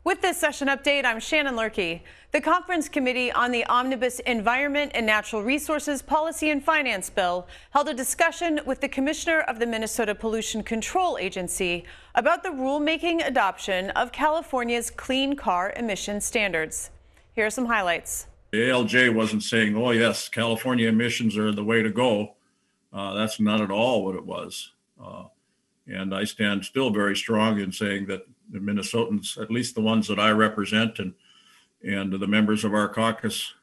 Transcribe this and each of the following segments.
With this session update, I'm Shannon Lurkey. The Conference Committee on the Omnibus Environment and Natural Resources Policy and Finance Bill held a discussion with the Commissioner of the Minnesota Pollution Control Agency about the rulemaking adoption of California's clean car emission standards. Here are some highlights. The ALJ wasn't saying, oh yes, California emissions are the way to go. That's not at all what it was. And I stand still very strong in saying that the Minnesotans, at least the ones that I represent and the members of our caucus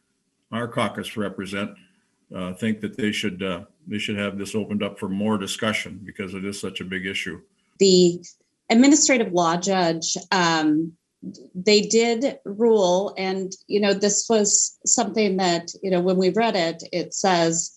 represent, think that they should have this opened up for more discussion because it is such a big issue. The administrative law judge, they did rule, and this was something that when we read it, it says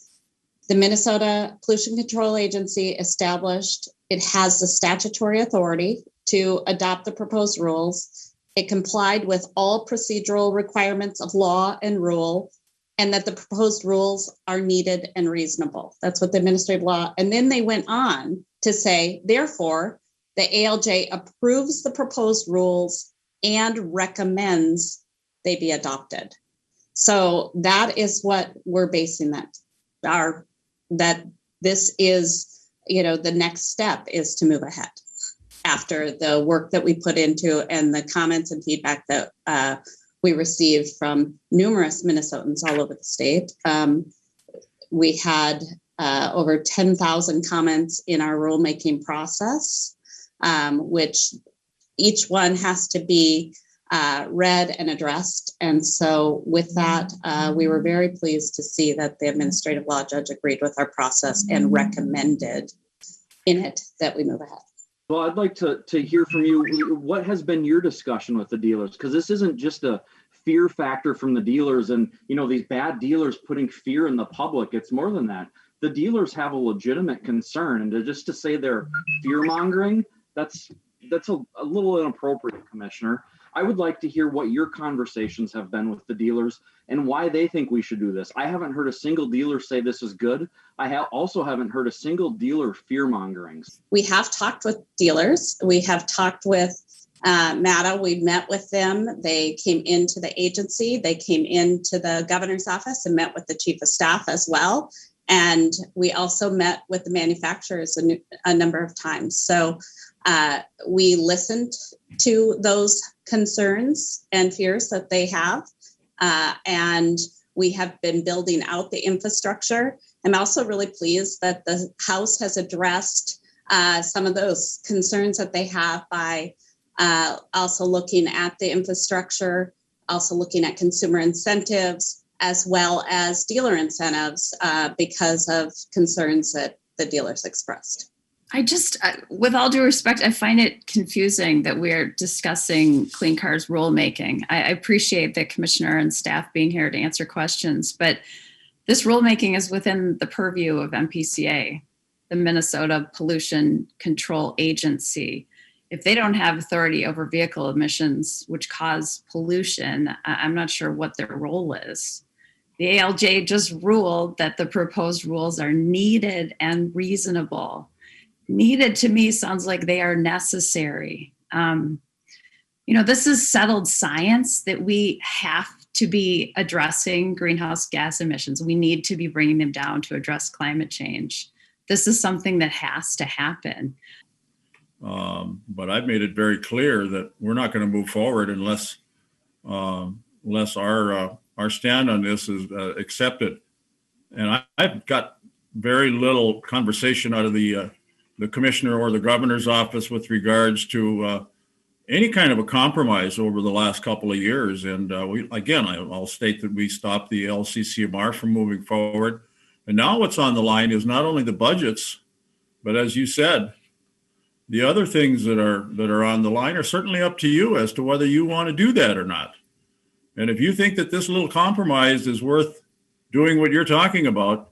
the Minnesota Pollution Control Agency established. It has the statutory authority to adopt the proposed rules. It complied with all procedural requirements of law and rule, and that the proposed rules are needed and reasonable. That's what the administrative law. And then they went on to say, therefore, the ALJ approves the proposed rules and recommends they be adopted. So that is what we're basing that this is, the next step is to move ahead after the work that we put into and the comments and feedback that we received from numerous Minnesotans all over the state. We had over 10,000 comments in our rulemaking process, which each one has to be read and addressed. And so with that, we were very pleased to see that the administrative law judge agreed with our process and recommended in it that we move ahead. Well, I'd like to hear from you. What has been your discussion with the dealers? Because this isn't just a fear factor from the dealers and, these bad dealers putting fear in the public. It's more than that. The dealers have a legitimate concern, and to say they're fear mongering, that's a little inappropriate, Commissioner. I would like to hear what your conversations have been with the dealers and why they think we should do this. I haven't heard a single dealer say this is good. I also haven't heard a single dealer fear mongering. We have talked with dealers. We have talked with MATA. We met with them. They came into the agency. They came into the governor's office and met with the chief of staff as well. And we also met with the manufacturers a number of times. So we listened to those concerns and fears that they have. And we have been building out the infrastructure. I'm also really pleased that the House has addressed some of those concerns that they have by also looking at the infrastructure, also looking at consumer incentives, as well as dealer incentives because of concerns that the dealers expressed. With all due respect, I find it confusing that we're discussing clean cars rulemaking. I appreciate the commissioner and staff being here to answer questions, but this rulemaking is within the purview of MPCA, the Minnesota Pollution Control Agency. If they don't have authority over vehicle emissions, which cause pollution, I'm not sure what their role is. The ALJ just ruled that the proposed rules are needed and reasonable. Needed to me sounds like they are necessary. This is settled science that we have to be addressing greenhouse gas emissions. We need to be bringing them down to address climate change. This is something that has to happen. But I've made it very clear that we're not going to move forward unless our stand on this is accepted. And I've got very little conversation out of the commissioner or the governor's office with regards to any kind of a compromise over the last couple of years. And I'll state that we stopped the LCCMR from moving forward. And now what's on the line is not only the budgets, but as you said, the other things that are on the line are certainly up to you as to whether you want to do that or not. And if you think that this little compromise is worth doing what you're talking about,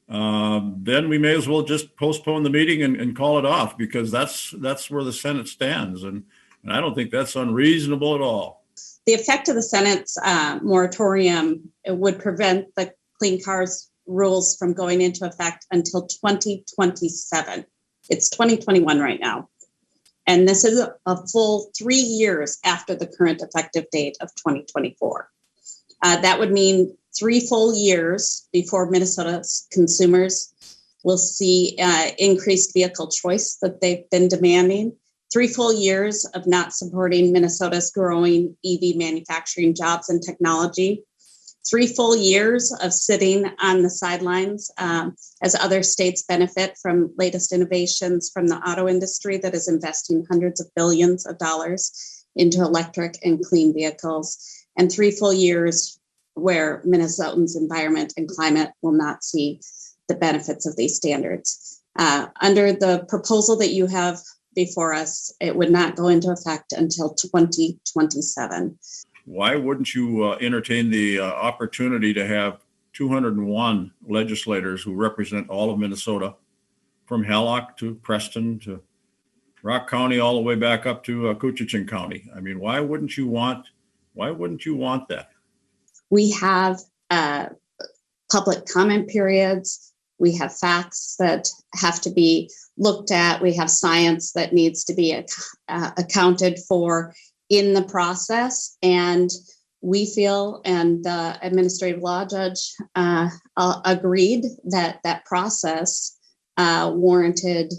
then we may as well just postpone the meeting and call it off, because that's where the Senate stands. And I don't think that's unreasonable at all. The effect of the Senate's moratorium would prevent the clean cars rules from going into effect until 2027. It's 2021 right now. And this is a full 3 years after the current effective date of 2024. That would mean 3 full years before Minnesota's consumers will see increased vehicle choice that they've been demanding. 3 full years of not supporting Minnesota's growing EV manufacturing jobs and technology. 3 full years of sitting on the sidelines as other states benefit from latest innovations from the auto industry that is investing hundreds of billions of dollars into electric and clean vehicles. And 3 full years where Minnesotans' environment and climate will not see the benefits of these standards. Under the proposal that you have before us, it would not go into effect until 2027. Why wouldn't you entertain the opportunity to have 201 legislators who represent all of Minnesota, from Hallock to Preston to Rock County, all the way back up to Coochin County? I mean, why wouldn't you want that? We have public comment periods. We have facts that have to be looked at. We have science that needs to be accounted for in the process. And we feel, and the administrative law judge agreed that that process warranted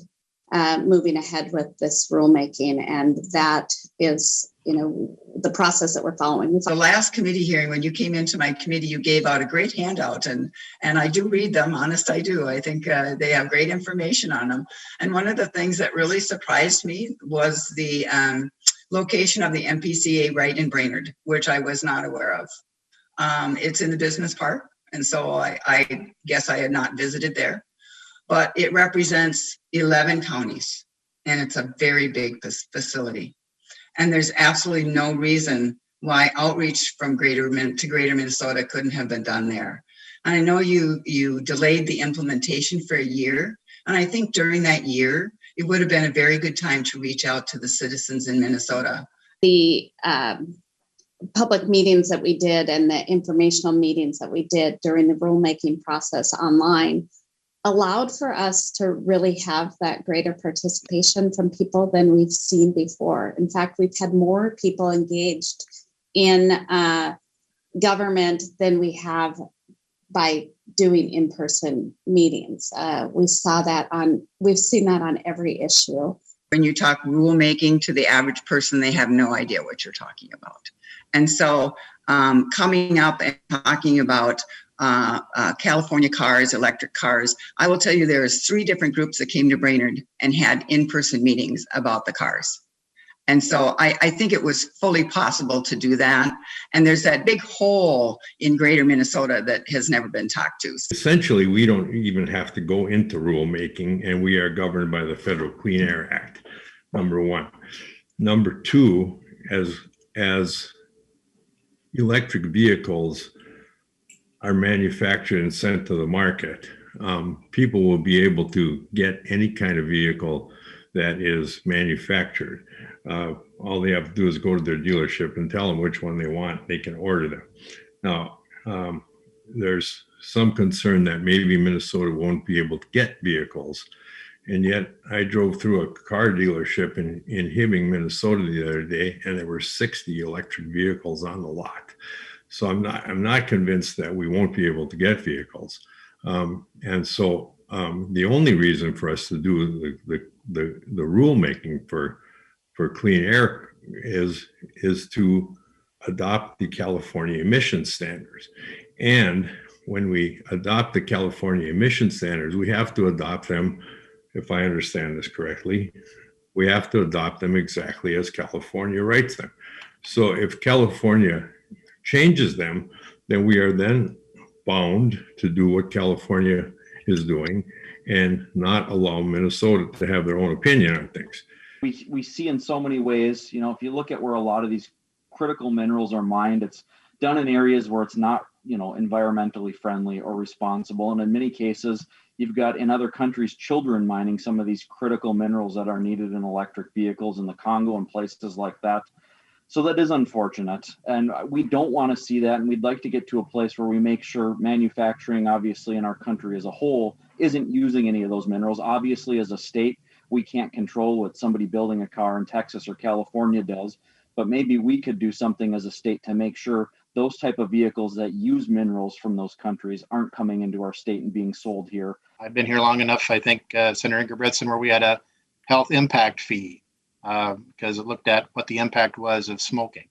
moving ahead with this rulemaking. And that is, the process that we're following. The last committee hearing, when you came into my committee, you gave out a great handout, and I do read them. Honest, I do. I think they have great information on them. And one of the things that really surprised me was the location of the MPCA right in Brainerd, which I was not aware of. It's in the business park, and so I guess I had not visited there. But it represents 11 counties, and it's a very big facility. And there's absolutely no reason why outreach from Greater Minnesota couldn't have been done there. And I know you delayed the implementation for a year. And I think during that year, it would have been a very good time to reach out to the citizens in Minnesota. The public meetings that we did and the informational meetings that we did during the rulemaking process online allowed for us to really have that greater participation from people than we've seen before. In fact, we've had more people engaged in government than we have by doing in-person meetings. We've seen that on every issue. When you talk rulemaking to the average person, they have no idea what you're talking about. And so coming up and talking about California cars, electric cars. I will tell you there's 3 different groups that came to Brainerd and had in-person meetings about the cars. And so I think it was fully possible to do that. And there's that big hole in Greater Minnesota that has never been talked to. Essentially, we don't even have to go into rulemaking, and we are governed by the Federal Clean Air Act, number 1. Number 2, as electric vehicles are manufactured and sent to the market, people will be able to get any kind of vehicle that is manufactured. All they have to do is go to their dealership and tell them which one they want. They can order them. Now, there's some concern that maybe Minnesota won't be able to get vehicles. And yet I drove through a car dealership in Hibbing, Minnesota the other day, and there were 60 electric vehicles on the lot. So I'm not convinced that we won't be able to get vehicles. And so the only reason for us to do the rulemaking for clean air is to adopt the California emission standards. And when we adopt the California emission standards, we have to adopt them, if I understand this correctly, we have to adopt them exactly as California writes them. So if California changes them, then we are then bound to do what California is doing and not allow Minnesota to have their own opinion on things. We see in so many ways, if you look at where a lot of these critical minerals are mined, it's done in areas where it's not, environmentally friendly or responsible. And in many cases, you've got in other countries, children mining some of these critical minerals that are needed in electric vehicles in the Congo and places like that. So that is unfortunate. And we don't want to see that. And we'd like to get to a place where we make sure manufacturing, obviously, in our country as a whole, isn't using any of those minerals. Obviously, as a state, we can't control what somebody building a car in Texas or California does, but maybe we could do something as a state to make sure those type of vehicles that use minerals from those countries aren't coming into our state and being sold here. I've been here long enough, I think, Senator Ingebrigtsen, where we had a health impact fee because it looked at what the impact was of smoking.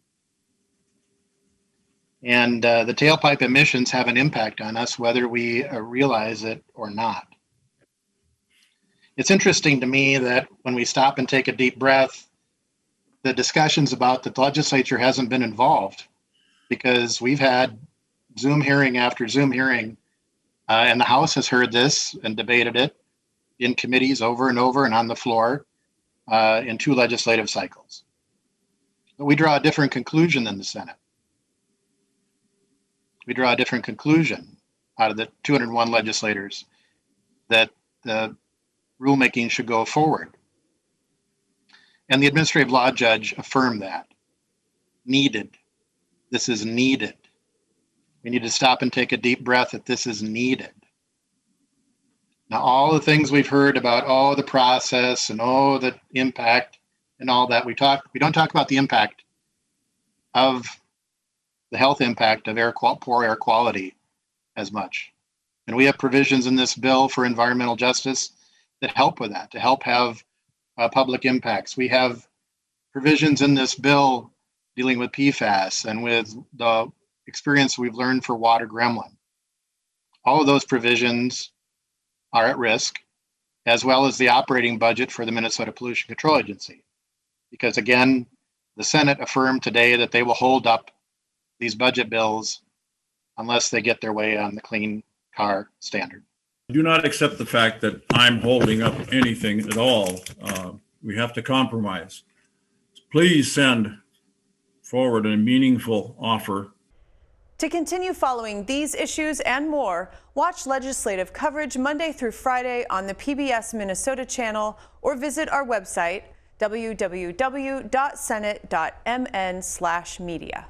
And the tailpipe emissions have an impact on us, whether we realize it or not. It's interesting to me that when we stop and take a deep breath, the discussions about the legislature hasn't been involved, because we've had Zoom hearing after Zoom hearing, and the House has heard this and debated it in committees over and over and on the floor in 2 legislative cycles. But we draw a different conclusion than the Senate. We draw a different conclusion out of the 201 legislators that the rulemaking should go forward. And the administrative law judge affirmed that. Needed. This is needed. We need to stop and take a deep breath that this is needed. Now, all the things we've heard about, the process and the impact and all that, we don't talk about the impact of the health impact of poor air quality as much. And we have provisions in this bill for environmental justice that help with that, to help have public impacts. We have provisions in this bill dealing with PFAS and with the experience we've learned for water gremlin. All of those provisions are at risk, as well as the operating budget for the Minnesota Pollution Control Agency. Because again, the Senate affirmed today that they will hold up these budget bills unless they get their way on the clean car standard. I do not accept the fact that I'm holding up anything at all. We have to compromise. Please send forward a meaningful offer. To continue following these issues and more, watch legislative coverage Monday through Friday on the PBS Minnesota channel or visit our website, www.senate.mn/media.